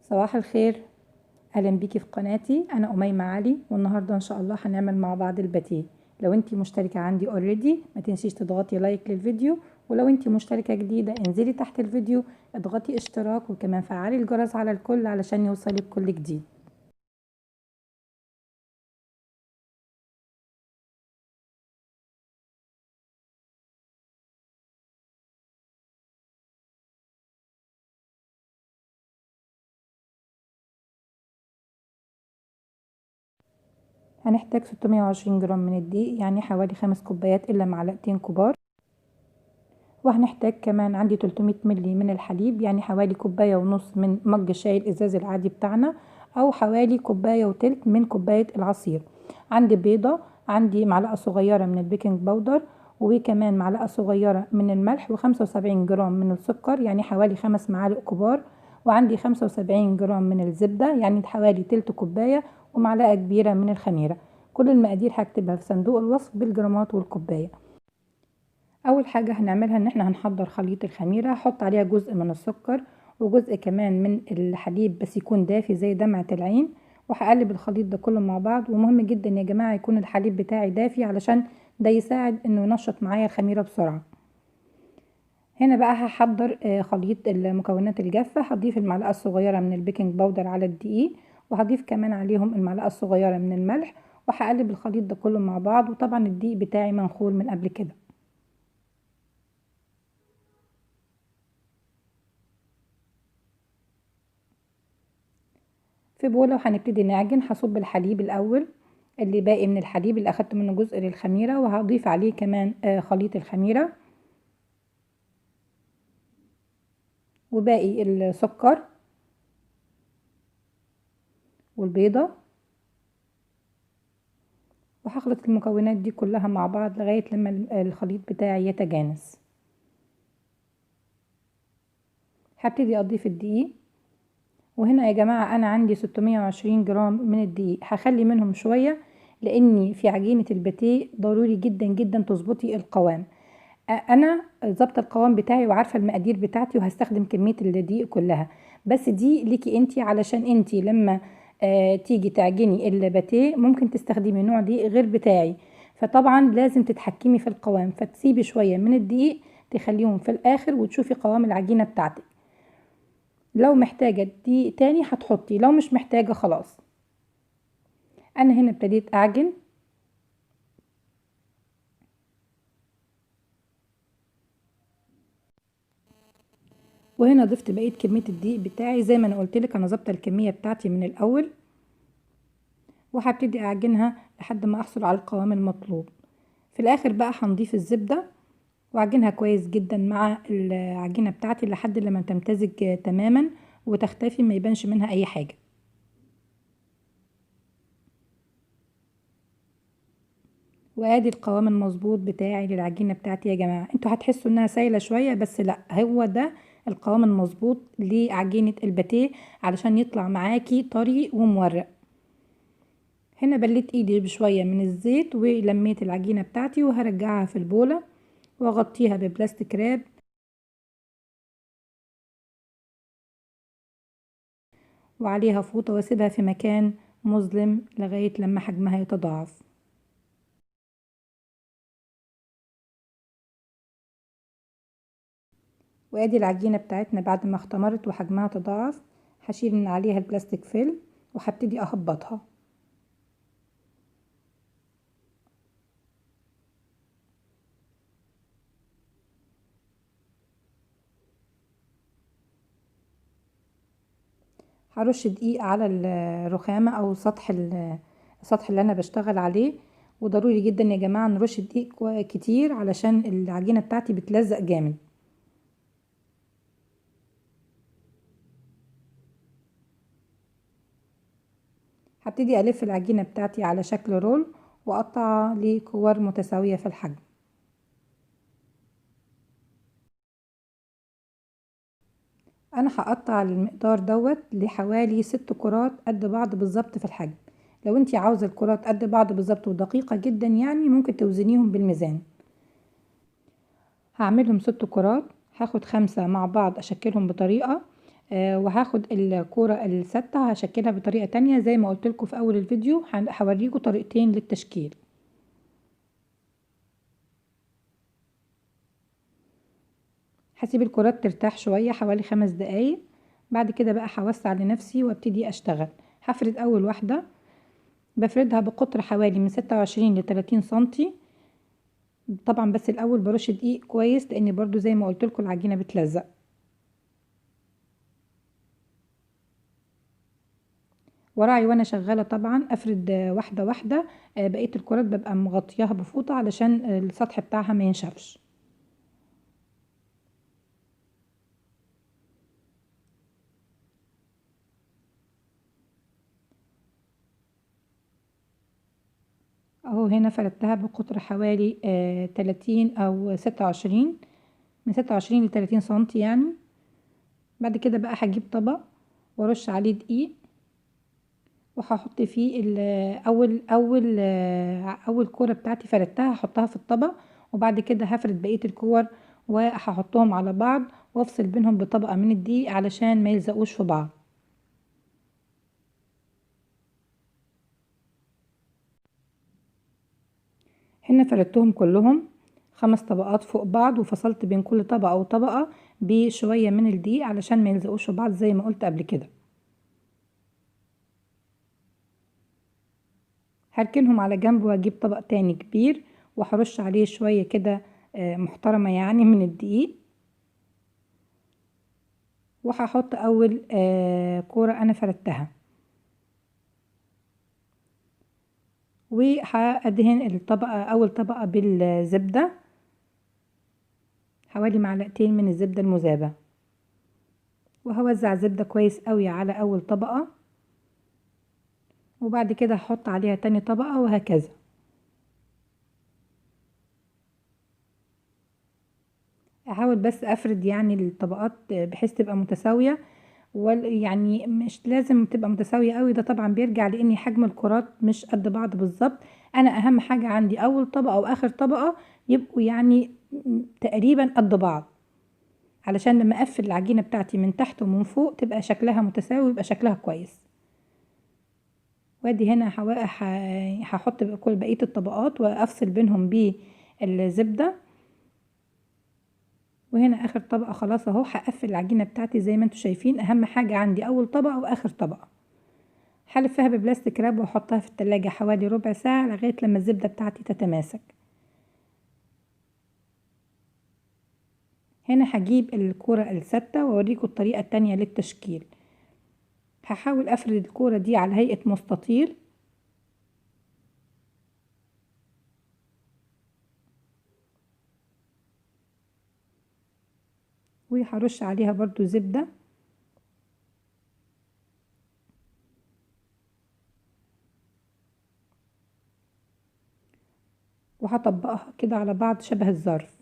صباح الخير. اهلا بيكي في قناتي. انا اميمه علي، والنهارده ان شاء الله هنعمل مع بعض الباتيه. لو انتي مشتركه عندي اوريدي ما تنسيش تضغطي لايك للفيديو، ولو انتي مشتركه جديده انزلي تحت الفيديو اضغطي اشتراك، وكمان فعلي الجرس على الكل علشان يوصلك كل جديد. هنحتاج 620 جرام من الدقيق، يعني حوالي 5 كوبايات الا معلقتين كبار. وهنحتاج كمان عندي 300 ملي من الحليب، يعني حوالي كوباية ونص من مج شاي الازاز العادي بتاعنا، او حوالي كوباية وتلت من كوباية العصير. عندي بيضة، عندي معلقة صغيرة من البيكنج باودر، وكمان معلقة صغيرة من الملح، و75 جرام من السكر يعني حوالي 5 معالق كبار، وعندي 75 جرام من الزبدة يعني حوالي تلت كوباية، ومعلقة كبيرة من الخميرة. كل المقادير هكتبها في صندوق الوصف بالجرامات والكوباية. اول حاجه هنعملها ان احنا هنحضر خليط الخميره، هحط عليها جزء من السكر وجزء كمان من الحليب بس يكون دافي زي دمعه العين، وهقلب الخليط ده كله مع بعض. ومهم جدا يا جماعه يكون الحليب بتاعي دافي علشان ده يساعد انه ينشط معايا الخميره بسرعه. هنا بقى هحضر خليط المكونات الجافه. هضيف المعلقه الصغيره من البيكنج باودر على الدقيق، وهضيف كمان عليهم المعلقه الصغيره من الملح، وهقلب الخليط ده كله مع بعض. وطبعا الدقيق بتاعي منخول من قبل كده. في بولة وهنبتدي نعجن. هصب الحليب الأول اللي باقي من الحليب اللي أخدت منه جزء للخميرة، وهضيف عليه كمان خليط الخميرة وباقي السكر والبيضة، وهخلط المكونات دي كلها مع بعض لغاية لما الخليط بتاعي يتجانس. هبتدي أضيف الدقيق. وهنا يا جماعة أنا عندي 620 جرام من الدقيق، هخلي منهم شوية لأني في عجينة الباتيه ضروري جدا جدا تظبطي القوام. انا ظابطه القوام بتاعي وعارفه المقادير بتاعتي، وهستخدم كميه الدقيق كلها. بس دي ليكي انتي علشان انتي لما تيجي تعجني الباتيه ممكن تستخدمي نوع دقيق غير بتاعي. فطبعا لازم تتحكمي في القوام، فتسيبي شويه من الدقيق تخليهم في الاخر وتشوفي قوام العجينه بتاعتك. لو محتاجه دقيق تاني هتحطي، لو مش محتاجه خلاص. انا هنا ابتديت اعجن. وهنا ضفت بقيه كميه الدقيق بتاعي. زي ما انا قلت لك انا ظابطه الكميه بتاعتي من الاول، وهبتدي اعجنها لحد ما احصل على القوام المطلوب. في الاخر بقى هنضيف الزبدة واعجنها كويس جدا مع العجينة بتاعتي لحد لما تمتزج تماما وتختفي، ما يبانش منها اي حاجة. وادي القوام المظبوط بتاعي للعجينة بتاعتي يا جماعة. انتوا هتحسوا انها سايلة شوية، بس لا، هو ده القوام المظبوط لعجينة الباتيه علشان يطلع معاكي طري ومورق. هنا بليت ايدي بشوية من الزيت ولميت العجينة بتاعتي، وهرجعها في البولة واغطيها ببلاستيك راب وعليها فوطة، واسيبها في مكان مظلم لغاية لما حجمها يتضاعف. وادي العجينة بتاعتنا بعد ما اختمرت وحجمها تضاعف. هشيل من عليها البلاستيك فيل وهبتدي اهبطها. هرش دقيق على الرخامة او السطح اللي انا بشتغل عليه. وضروري جدا يا جماعة نرش دقيق كتير علشان العجينة بتاعتي بتلزق جامد. هبتدي الف العجينة بتاعتي على شكل رول واقطعها لكور متساوية في الحجم. انا هقطع المقدار دوت لحوالي 6 كرات قد بعض بالظبط في الحجم. لو انتي عاوزة الكرات قد بعض بالظبط ودقيقة جدا يعني ممكن توزنيهم بالميزان. هعملهم 6 كرات، هاخد 5 مع بعض اشكلهم بطريقة، وهاخد الكورة الستة هشكلها بطريقة تانية زي ما قلت لكم في اول الفيديو. هوريكم طريقتين للتشكيل. هسيب الكرات ترتاح شوية حوالي 5 دقايق. بعد كده بقى هوسع لنفسي وابتدي اشتغل. هفرد اول واحدة، بفردها بقطر حوالي من 26 ل30 سنتي. طبعا بس الاول برش دقيق كويس لان برضو زي ما قلت لكم العجينة بتلزق. وراعي وانا شغالة طبعا افرد واحدة واحدة. بقية الكرات ببقى مغطياها بفوطة علشان السطح بتاعها ما ينشفش. اهو هنا فردتها بقطر حوالي 30 او 26، من 26 ل30 سنتي يعني. بعد كده بقى هجيب طبق وارش عليه دقيق، وهحط فيه اول كوره بتاعتي فردتها هحطها في الطبق. وبعد كده هفرد بقيه الكور وهحطهم على بعض وافصل بينهم بطبقه من الدقيق علشان ما يلزقوش في بعض. هنا فردتهم كلهم 5 طبقات فوق بعض، وفصلت بين كل طبقه وطبقه بشويه من الدقيق علشان ما يلزقوش في بعض زي ما قلت قبل كده. هركنهم على جنب واجيب طبق تاني كبير وهرش عليه شويه كده محترمه يعني من الدقيق. وهحط اول كوره انا فردتها، وهدهن الطبقه اول طبقه بالزبده حوالي معلقتين من الزبده المذابه، وهوزع زبده كويس قوي على اول طبقه. وبعد كده هحط عليها تاني طبقه وهكذا. احاول بس افرد يعني الطبقات بحيث تبقى متساويه، يعني مش لازم تبقى متساوية قوي، ده طبعا بيرجع لان حجم الكرات مش قد بعض بالظبط. انا اهم حاجة عندي اول طبقة واخر طبقة يبقوا يعني تقريبا قد بعض، علشان لما اقفل العجينة بتاعتي من تحت ومن فوق تبقى شكلها متساوي ويبقى شكلها كويس. وادي هنا هحط كل بقية الطبقات وافصل بينهم بالزبدة. وهنا اخر طبقة خلاص اهو هقفل العجينة بتاعتي زي ما انتم شايفين. اهم حاجة عندي اول طبقة واخر طبقة. هلفها ببلاستيك راب واحطها في التلاجة حوالي ربع ساعة لغاية لما الزبدة بتاعتي تتماسك. هنا هجيب الكرة الستة واوريكم الطريقة التانية للتشكيل. هحاول افرد الكرة دي على هيئة مستطيل، وهرش عليها برضو زبدة، وهطبقها كده على بعض شبه الظرف.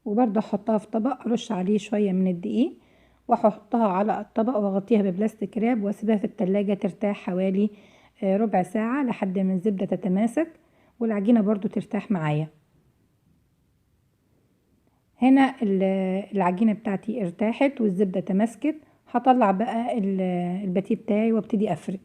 وبرضه هحطها في طبق ارش عليه شوية من الدقيق، وهحطها على الطبق واغطيها ببلاستيك راب واسيبها في التلاجة ترتاح حوالي ربع ساعة لحد ما الزبدة تتماسك والعجينة برضو ترتاح معايا. هنا العجينة بتاعتي ارتاحت والزبدة تماسكت. هطلع بقى الباتيه بتاعي وابتدي افرد.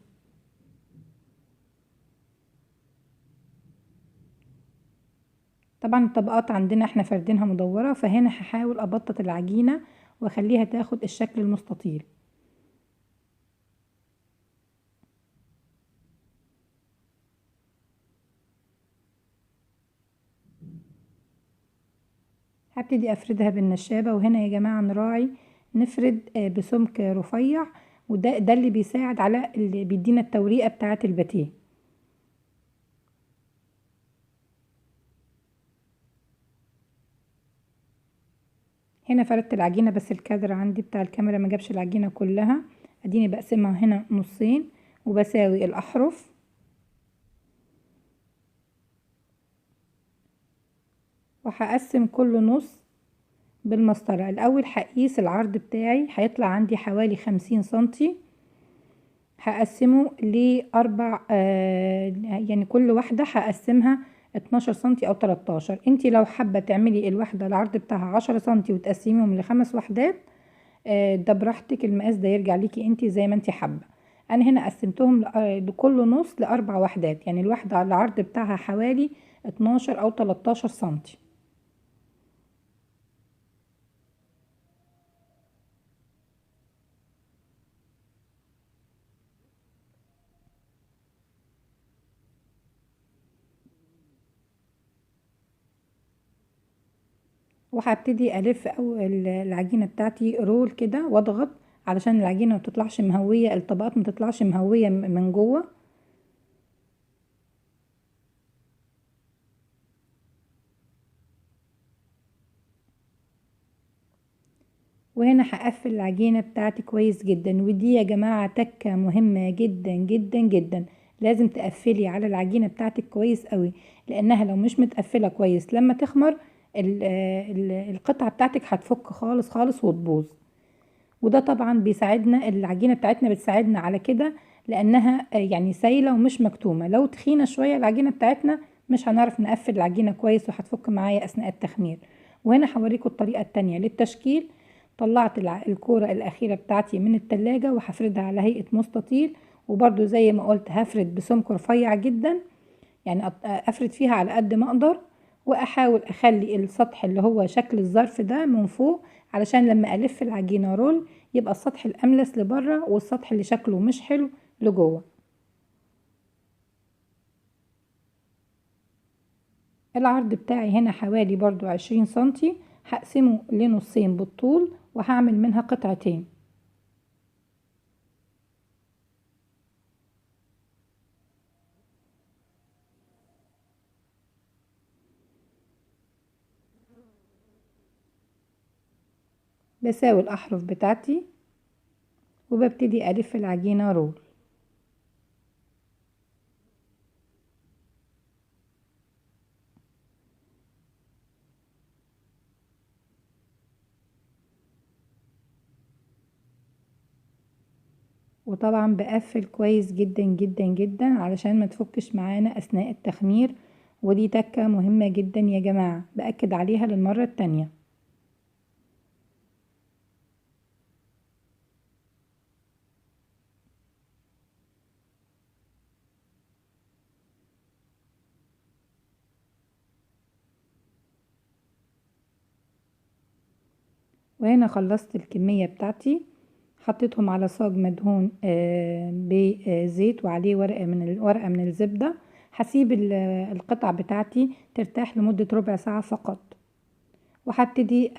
طبعا الطبقات عندنا احنا فردينها مدورة، فهنا هحاول ابطط العجينة واخليها تاخد الشكل المستطيل. هبتدي افردها بالنشابة. وهنا يا جماعة نراعي نفرد بسمك رفيع، وده اللي بيساعد على اللي بيدينا التوريقة بتاعة الباتيه. هنا فردت العجينة بس الكادر عندي بتاع الكاميرا ما جابش العجينة كلها. اديني بقسمها هنا نصين وبساوي الاحرف. وهقسم كل نص بالمسطرة. الاول هقيس العرض بتاعي هيطلع عندي حوالي 50 سنتي. هقسمه لأربع يعني كل واحدة هقسمها 12 سنتي او 13. انتي لو حابة تعملي الواحدة العرض بتاعها 10 سنتي وتقسميهم ل5 وحدات ده براحتك، المقاس ده يرجع ليكي انتي زي ما انتي حابة. انا هنا قسمتهم لكل نص ل4 وحدات، يعني الواحدة العرض بتاعها حوالي 12 او 13 سنتي. وهبتدي الف او العجينه بتاعتي رول كده واضغط علشان العجينه ما تطلعش مهويه، الطبقات ما تطلعش مهويه من جوه. وهنا هقفل العجينه بتاعتي كويس جدا، ودي يا جماعه تكه مهمه جدا جدا جدا. لازم تقفلي على العجينه بتاعتك كويس قوي، لانها لو مش متقفله كويس لما تخمر القطعه بتاعتك هتفك خالص خالص وتبوظ. وده طبعا بيساعدنا، العجينة بتاعتنا بتساعدنا على كده، لانها يعني سايلة ومش مكتومة. لو تخينة شوية العجينة بتاعتنا مش هنعرف نقفل العجينة كويس وهتفك معايا اثناء التخمير. وهنا هوريكم الطريقة التانية للتشكيل. طلعت الكورة الاخيرة بتاعتي من التلاجة وهفردها على هيئة مستطيل، وبرده زي ما قلت هفرد بسمك رفيع جدا، يعني افرد فيها على قد ما اقدر. واحاول اخلي السطح اللي هو شكل الظرف ده من فوق، علشان لما الف العجينة رول يبقى السطح الاملس لبره والسطح اللي شكله مش حلو لجوه. العرض بتاعي هنا حوالي برضو 20 سنتي، هقسمه لنصين بالطول وهعمل منها قطعتين. بساوي الاحرف بتاعتي وببتدي الف العجينة رول. وطبعا بقفل كويس جدا جدا جدا علشان ما تفكش معانا اثناء التخمير. ودي تكة مهمة جدا يا جماعة، بأكد عليها للمرة التانية. وهنا خلصت الكمية بتاعتي، حطيتهم على صاج مدهون بزيت وعليه ورقة من الزبدة. هسيب القطع بتاعتي ترتاح لمدة ربع ساعة فقط، وهبتدي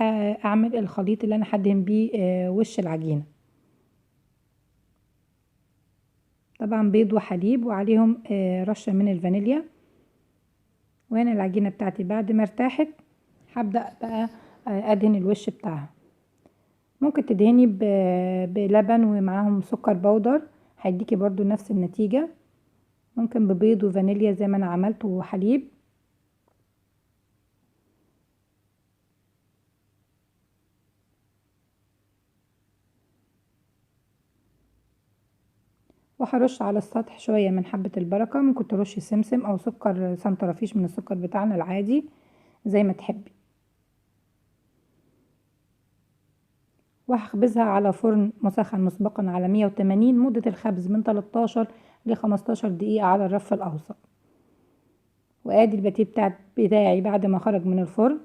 اعمل الخليط اللي انا هدهن بيه وش العجينة. طبعا بيض وحليب وعليهم رشة من الفانيليا. وهنا العجينة بتاعتي بعد ما ارتاحت هبدأ بقى ادهن الوش بتاعها. ممكن تدهني بلبن ومعاهم سكر بودر، هيديكي برضو نفس النتيجة. ممكن ببيض وفانيليا زي ما انا عملت وحليب. وهرش على السطح شوية من حبة البركة، ممكن ترشي سمسم او سكر سنترفيش من السكر بتاعنا العادي زي ما تحبي. وهخبزها على فرن مسخن مسبقا على 180. مدة الخبز من 13 ل 15 دقيقة على الرف الأوسط. وادي الباتيه بتاعي بعد ما خرج من الفرن،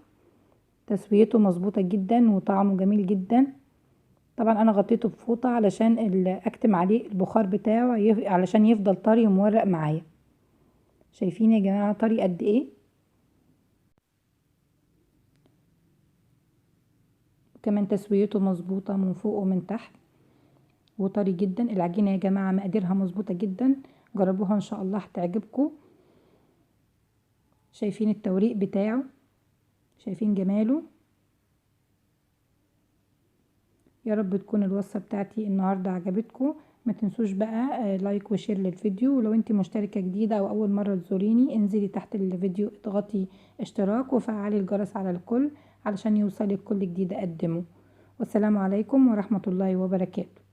تسويته مظبوطة جدا وطعمه جميل جدا. طبعا انا غطيته بفوطة علشان اكتم عليه البخار بتاعه علشان يفضل طري ومورق معايا. شايفين يا جماعة طري قد ايه؟ وكمان تسويته مظبوطة من فوق ومن تحت وطري جدا. العجينة يا جماعة مقاديرها مظبوطة جدا، جربوها ان شاء الله هتعجبكم. شايفين التوريق بتاعه، شايفين جماله. يا رب تكون الوصفة بتاعتي النهاردة عجبتكم. ما تنسوش بقى لايك وشير للفيديو. ولو انت مشتركة جديدة او اول مرة تزوريني انزلي تحت الفيديو اضغطي اشتراك وفعلي الجرس على الكل علشان يوصلك كل جديد اقدمه. والسلام عليكم ورحمة الله وبركاته.